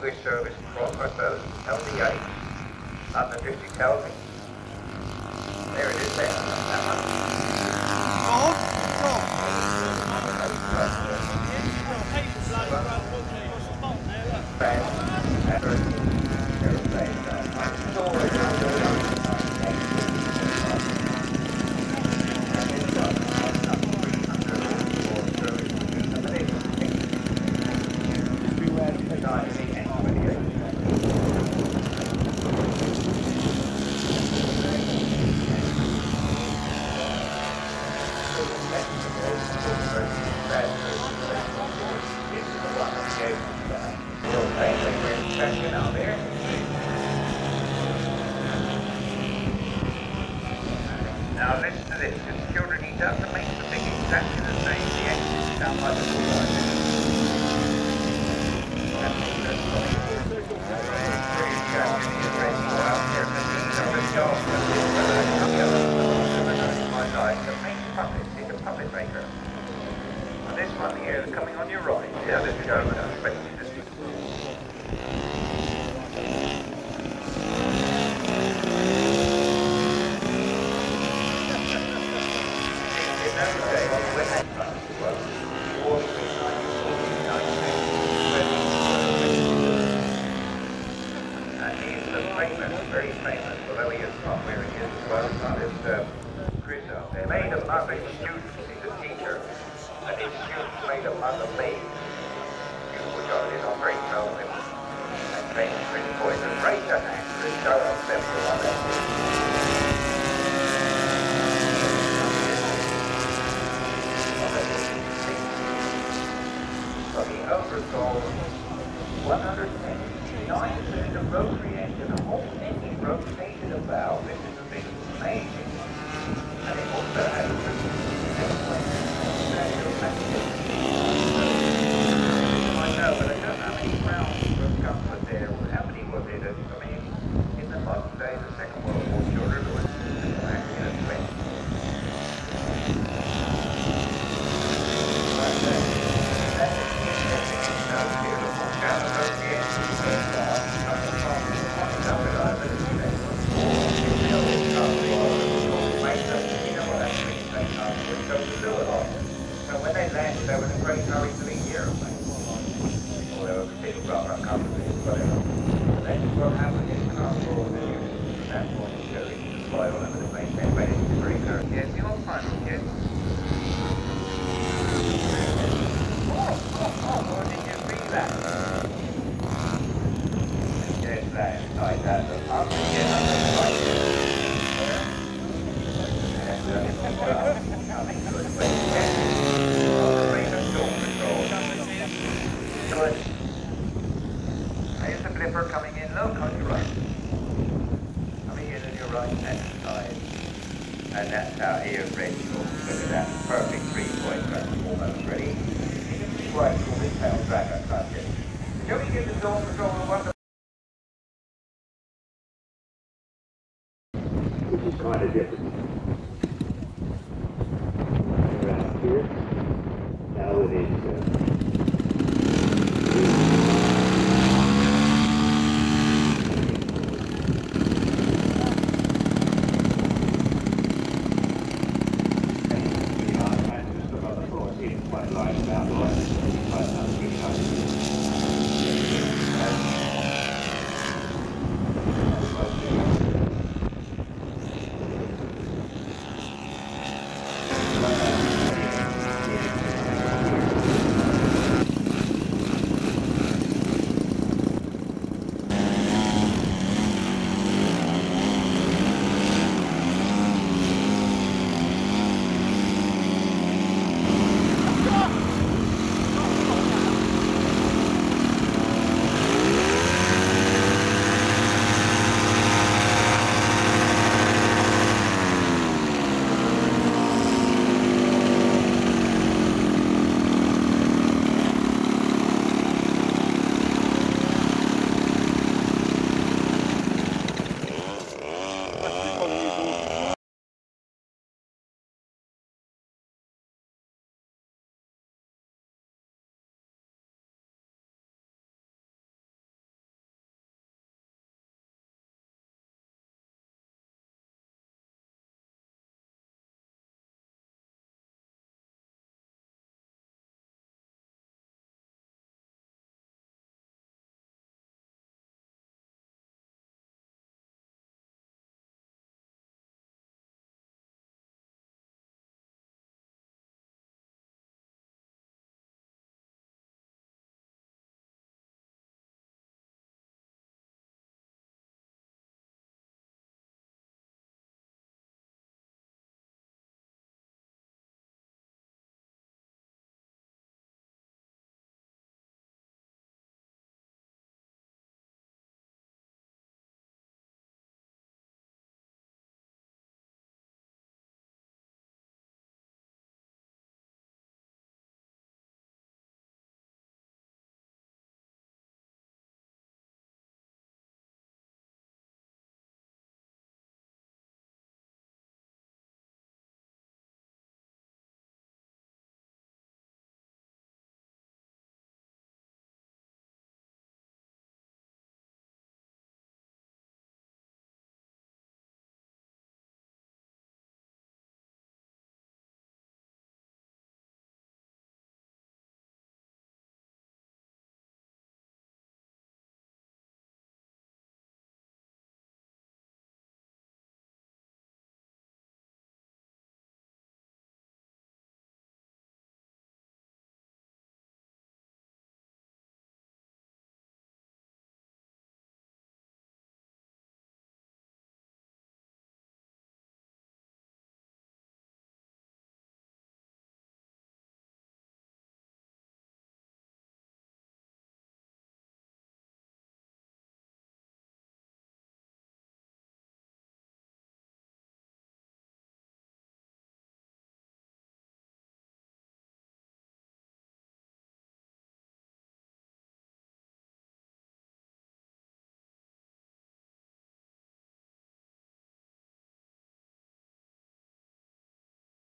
English service from, I suppose, LD8, London District Housing. There it is there, that one. Now listen to this, because children, he doesn't make the thing exactly the same. The engine sound like the puppet maker. And this one here is coming on your right. Yeah, let's go. I expect you to see. Very famous, although he is not where he is as well, not as Crusoe. They made a mother student, he's a teacher, and his students made a mother maid. Beautiful job, he's not very well with and came to his boys and raised a hand to show us several other So he oversaw 109% of rotary engine, the whole engine rotated about. This is a bit amazing. And it also has I know, but I don't know how many rounds of guns were there. How many was it? I mean, in the modern day, the Second World War, children was actually a 20. So when they landed, they were in a great hurry to leave the airplane. Or they were feeling rather uncomfortable, whatever. And then what happened in Castle, and from that point, you can fly all over the place. Anyway, it's very good. Yes, you're not final, yes? Oh, did you see that? Yes, that's like that. Up again, like this. There's the blipper coming in. Look on your right. Coming in on your right hand side. And that's how here ready. Look at that. Perfect 3-point run. Almost ready. You can see why it's called this tail dragger, can't you? Shall we give the door control a wonder? This is kind of different. Around here. Now it is